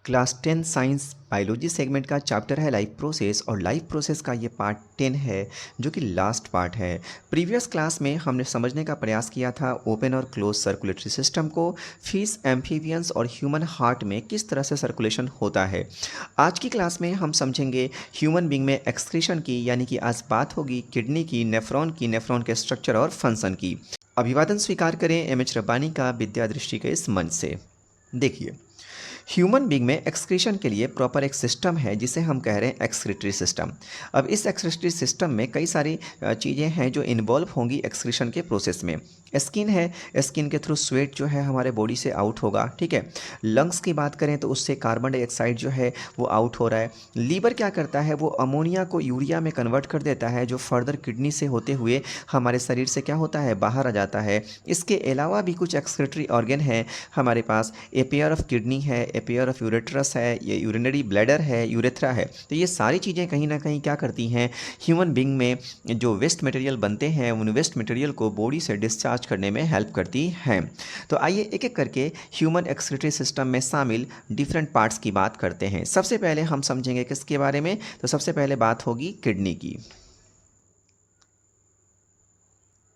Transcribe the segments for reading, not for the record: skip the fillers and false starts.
Class 10 science biology segment का chapter है life process और लाइफ प्रोसेस का ये पार्ट 10 है जो कि लास्ट पार्ट है। प्रीवियस क्लास में हमने समझने का प्रयास किया था ओपन और क्लोज सर्कुलेटरी सिस्टम को, फिश, एम्फीबियंस और ह्यूमन हार्ट में किस तरह से सर्कुलेशन होता है। आज की क्लास में हम समझेंगे ह्यूमन बींग में एक्सक्रीशन की, यानी कि आज बात होगी किडनी की, नेफ्रॉन के स्ट्रक्चर और फंक्शन की। अभिवादन स्वीकार करें एम.एच. रब्बानी का विद्या दृष्टि के इस मंच से। देखिए, ह्यूमन बींग में एक्सक्रीशन के लिए प्रॉपर एक सिस्टम है जिसे हम कह रहे हैं एक्सक्रीटरी सिस्टम। अब इस एक्सक्रीटरी सिस्टम में कई सारी चीज़ें हैं जो इन्वॉल्व होंगी एक्सक्रीशन के प्रोसेस में। स्किन है, स्किन के थ्रू स्वेट जो है हमारे बॉडी से आउट होगा, ठीक है। लंग्स की बात करें तो उससे कार्बन डाइऑक्साइड जो है वो आउट हो रहा है। लीवर क्या करता है, वो अमोनिया को यूरिया में कन्वर्ट कर देता है, जो फर्दर किडनी से होते हुए हमारे शरीर से क्या होता है, बाहर आ जाता है। इसके अलावा भी कुछ एक्सक्रीटरी ऑर्गन है हमारे पास। ए पेयर ऑफ किडनी है, ए पेयर ऑफ यूरेट्रस है, ये यूरिनरी ब्लैडर है, यूरेथ्रा है। तो ये सारी चीज़ें कहीं ना कहीं क्या करती हैं, ह्यूमन बींग में जो वेस्ट मटेरियल बनते हैं उन वेस्ट मटेरियल को बॉडी से डिस्चार्ज करने में हेल्प करती हैं। तो आइए एक एक करके ह्यूमन एक्सक्रीटरी सिस्टम में शामिल डिफरेंट पार्ट्स की बात करते हैं। सबसे पहले हम समझेंगे किसके बारे में, तो सबसे पहले बात होगी किडनी की।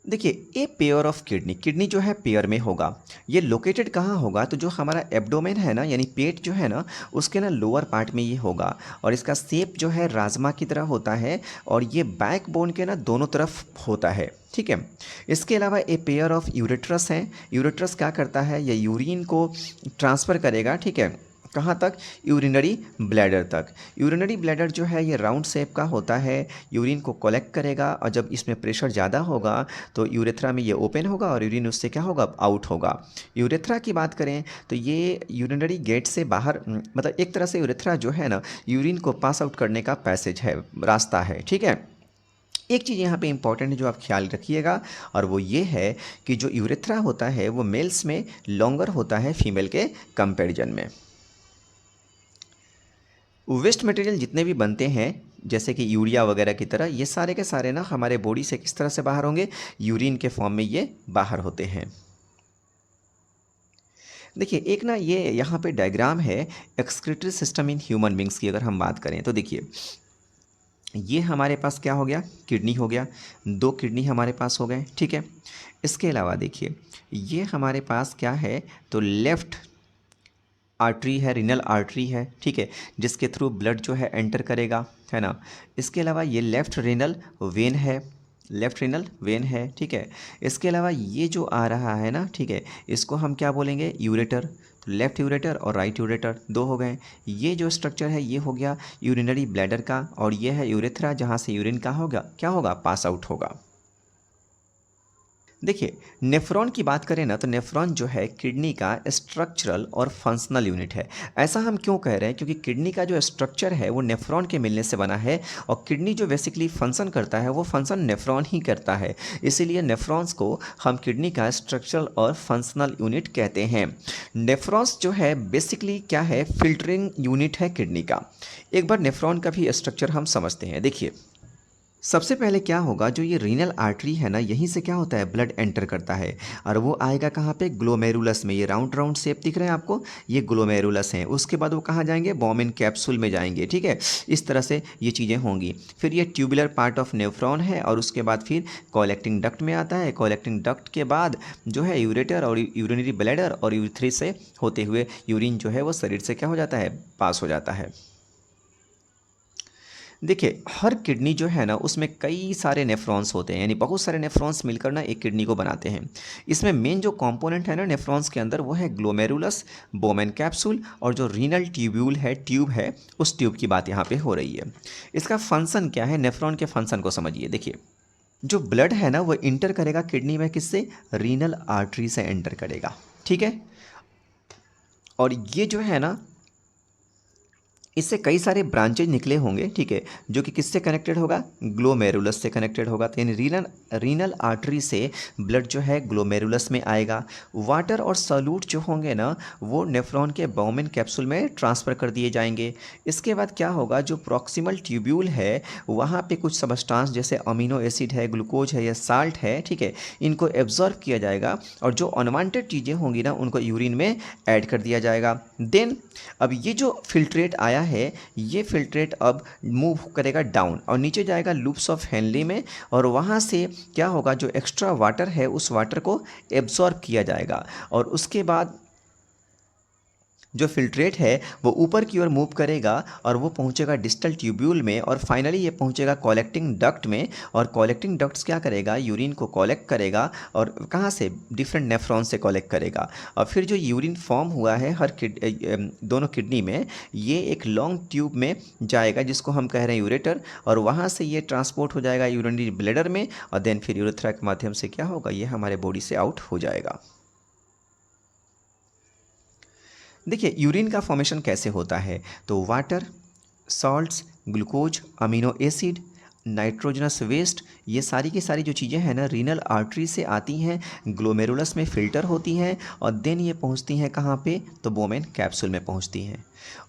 देखिए, a pair of kidney, kidney जो है पेयर में होगा। ये लोकेटेड कहाँ होगा, तो जो हमारा एब्डोमेन है ना, यानी पेट जो है ना, उसके ना लोअर पार्ट में ये होगा। और इसका शेप जो है राजमा की तरह होता है और ये बैक बोन के ना दोनों तरफ होता है, ठीक है। इसके अलावा ए पेयर ऑफ यूरेट्रस है। यूरेट्रस क्या करता है, ये यूरिन को ट्रांसफ़र करेगा, ठीक है। कहाँ तक, यूरिनरी ब्लैडर तक। यूरिनरी ब्लैडर जो है ये राउंड शेप का होता है, यूरिन को कलेक्ट करेगा और जब इसमें प्रेशर ज़्यादा होगा तो यूरेथ्रा में ये ओपन होगा और यूरिन उससे क्या होगा, आउट होगा। यूरेथ्रा की बात करें तो ये यूरिनरी गेट से बाहर, मतलब एक तरह से यूरेथ्रा जो है ना, यूरिन को पास आउट करने का पैसेज है, रास्ता है, ठीक है। एक चीज़ यहाँ पे इंपॉर्टेंट है जो आप ख्याल रखिएगा, और वो ये है कि जो यूरेथ्रा होता है वो मेल्स में लॉन्गर होता है फीमेल के कंपेरिजन में। वेस्ट मटेरियल जितने भी बनते हैं जैसे कि यूरिया वगैरह की तरह, ये सारे के सारे ना हमारे बॉडी से किस तरह से बाहर होंगे, यूरिन के फॉर्म में ये बाहर होते हैं। देखिए, एक ना ये यहाँ पे डायग्राम है excretory system in human beings की। अगर हम बात करें तो देखिए, ये हमारे पास क्या हो गया, किडनी हो गया, दो किडनी हमारे पास हो गए, ठीक है। इसके अलावा देखिए, ये हमारे पास क्या है, तो लेफ्ट आर्टरी है, रीनल आर्टरी है, ठीक है, जिसके थ्रू ब्लड जो है एंटर करेगा, है ना। इसके अलावा ये लेफ्ट रीनल वेन है, लेफ्ट रीनल वेन है, ठीक है। इसके अलावा ये जो आ रहा है ना, ठीक है, इसको हम क्या बोलेंगे, यूरेटर। तो लेफ्ट यूरेटर और राइट यूरेटर दो हो गए। ये जो स्ट्रक्चर है ये हो गया यूरिनरी ब्लैडर का, और ये है यूरेथ्रा जहाँ से यूरिन का होगा, क्या होगा, पास आउट होगा। देखिए, नेफ्रॉन की बात करें ना, तो नेफ्रॉन जो है किडनी का स्ट्रक्चरल और फंक्शनल यूनिट है। ऐसा हम क्यों कह रहे हैं, क्योंकि किडनी का जो स्ट्रक्चर है वो नेफ्रॉन के मिलने से बना है, और किडनी जो बेसिकली फंक्शन करता है वो फंक्शन नेफ्रॉन ही करता है। इसीलिए नेफ्रॉन्स को हम किडनी का स्ट्रक्चरल और फंक्शनल यूनिट कहते हैं। नेफ्रॉन्स जो है बेसिकली क्या है, फिल्टरिंग यूनिट है किडनी का। एक बार नेफ्रॉन का भी स्ट्रक्चर हम समझते हैं। देखिए, सबसे पहले क्या होगा, जो ये रीनल आर्टरी है ना, यहीं से क्या होता है, ब्लड एंटर करता है, और वो आएगा कहाँ पे, ग्लोमेरुलस में। ये राउंड राउंड शेप दिख रहे हैं आपको, ये ग्लोमेरुलस हैं। उसके बाद वो कहाँ जाएंगे, बॉमिन कैप्सूल में जाएंगे, ठीक है। इस तरह से ये चीज़ें होंगी। फिर ये ट्यूबुलर पार्ट ऑफ नेफ्रॉन है, और उसके बाद फिर कलेक्टिंग डक्ट में आता है। कलेक्टिंग डक्ट के बाद जो है यूरेटर और यूरिनरी ब्लैडर, और यूरेथ्री से होते हुए यूरिन जो है वो शरीर से क्या हो जाता है, पास हो जाता है। देखिए, हर किडनी जो है ना उसमें कई सारे नेफ्रॉन्स होते हैं, यानी बहुत सारे नेफ्रॉन्स मिलकर ना एक किडनी को बनाते हैं। इसमें मेन जो कंपोनेंट है ना नेफ्रॉन्स के अंदर, वो है ग्लोमेरुलस, बोमेन कैप्सूल, और जो रीनल ट्यूब्यूल है, ट्यूब है, उस ट्यूब की बात यहाँ पे हो रही है। इसका फंक्शन क्या है, नेफ्रॉन के फंक्शन को समझिए। देखिए, जो ब्लड है ना वो इंटर करेगा किडनी में, किससे, रीनल आर्टरी से एंटर करेगा, ठीक है। और ये जो है ना, इससे कई सारे ब्रांचेज निकले होंगे, ठीक है, जो कि किससे कनेक्टेड होगा, ग्लोमेरुलस से कनेक्टेड होगा। तो यानी रीनल आर्टरी से ब्लड जो है ग्लोमेरुलस में आएगा। वाटर और सॉल्यूट जो होंगे ना, वो नेफ्रॉन के बाउमेन कैप्सूल में ट्रांसफ़र कर दिए जाएंगे। इसके बाद क्या होगा, जो प्रॉक्सिमल ट्यूब्यूल है वहाँ पे कुछ सबस्टांस जैसे अमीनो एसिड है, ग्लूकोज है या साल्ट है, ठीक है, इनको एब्जॉर्ब किया जाएगा और जो अनवांटेड चीज़ें होंगी ना उनको यूरिन में ऐड कर दिया जाएगा। देन अब ये जो फिल्ट्रेट आया है, ये फिल्ट्रेट अब मूव करेगा डाउन और नीचे जाएगा लूप्स ऑफ हेनली में, और वहाँ से क्या होगा, जो एक्स्ट्रा वाटर है उस वाटर को एब्जॉर्ब किया जाएगा और उसके बाद जो फिल्ट्रेट है वो ऊपर की ओर मूव करेगा और वो पहुंचेगा डिस्टल ट्यूब्यूल में और फाइनली ये पहुंचेगा कलेक्टिंग डक्ट में। और कलेक्टिंग डक्ट्स क्या करेगा, यूरिन को कलेक्ट करेगा और कहाँ से, डिफरेंट नेफ्रॉन से कलेक्ट करेगा। और फिर जो यूरिन फॉर्म हुआ है दोनों किडनी में, ये एक लॉन्ग ट्यूब में जाएगा जिसको हम कह रहे हैं यूरेटर, और वहाँ से ये ट्रांसपोर्ट हो जाएगा यूरिनरी ब्लैडर में और देन फिर यूरेथ्रा के माध्यम से क्या होगा, ये हमारे बॉडी से आउट हो जाएगा। देखिए यूरिन का फॉर्मेशन कैसे होता है, तो water, salts, glucose, amino acid, nitrogenous waste, ये सारी की सारी जो चीज़ें हैं ना रीनल आर्टरी से आती हैं, ग्लोमेरुलस में फ़िल्टर होती हैं और देन ये पहुंचती हैं कहाँ पे, तो बोमेन कैप्सूल में पहुंचती हैं।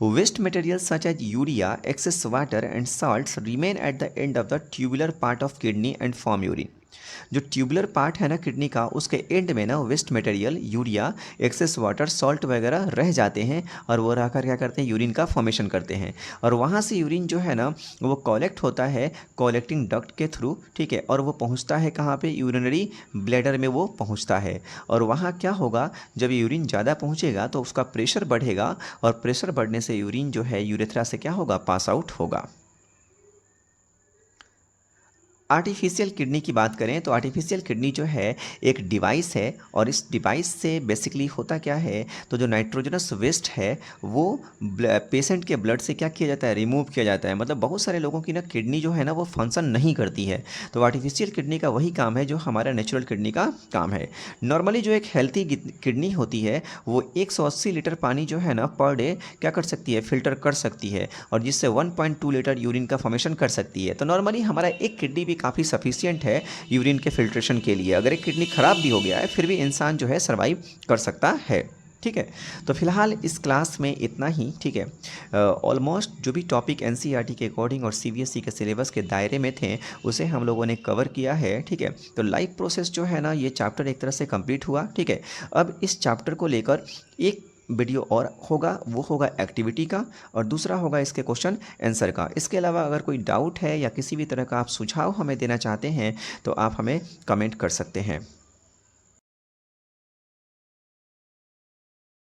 Waste material such as urea, excess water and salts remain at the end of the tubular part of kidney and form urine. जो ट्यूबुलर पार्ट है ना किडनी का, उसके एंड में ना waste material, urea, excess water, salt वगैरह रह जाते हैं और वो रहकर क्या करते हैं, यूरिन का फॉर्मेशन करते हैं। और वहाँ से यूरिन जो है ना वो कलेक्ट होता है कलेक्टिंग डक्ट के थ्रू, ठीक है, और वो पहुँचता है कहाँ पे, यूरिनरी ब्लैडर में वो पहुँचता है। और वहाँ क्या होगा, जब यूरिन ज़्यादा पहुँचेगा तो उसका प्रेशर बढ़ेगा और प्रेशर बढ़ने से यूरिन जो है यूरेथ्रा से क्या होगा, पास आउट होगा। आर्टिफिशियल किडनी की बात करें तो आर्टिफिशियल किडनी जो है एक डिवाइस है और इस डिवाइस से बेसिकली होता क्या है, तो जो नाइट्रोजनस वेस्ट है वो पेशेंट के ब्लड से क्या किया जाता है, रिमूव किया जाता है। मतलब बहुत सारे लोगों की ना किडनी जो है ना वो फंक्शन नहीं करती है, तो आर्टिफिशियल किडनी का वही काम है जो हमारा नेचुरल किडनी का काम है। नॉर्मली जो एक हेल्थी किडनी होती है वो 180 लीटर पानी जो है ना पर डे क्या कर सकती है, फिल्टर कर सकती है और जिससे 1.2 लीटर यूरिन का फॉर्मेशन कर सकती है। तो नॉर्मली हमारा एक किडनी भी काफ़ी सफिशिएंट है यूरिन के फिल्ट्रेशन के लिए। अगर एक किडनी ख़राब भी हो गया है फिर भी इंसान जो है सर्वाइव कर सकता है, ठीक है। तो फिलहाल इस क्लास में इतना ही, ठीक है। ऑलमोस्ट जो भी टॉपिक एनसीईआरटी के अकॉर्डिंग और सीबीएसई के सिलेबस के दायरे में थे उसे हम लोगों ने कवर किया है, ठीक है। तो लाइफ प्रोसेस जो है ना ये चैप्टर एक तरह से कंप्लीट हुआ, ठीक है। अब इस चैप्टर को लेकर एक वीडियो और होगा, वो होगा एक्टिविटी का और दूसरा होगा इसके क्वेश्चन आंसर का। इसके अलावा अगर कोई डाउट है या किसी भी तरह का आप सुझाव हमें देना चाहते हैं तो आप हमें कमेंट कर सकते हैं।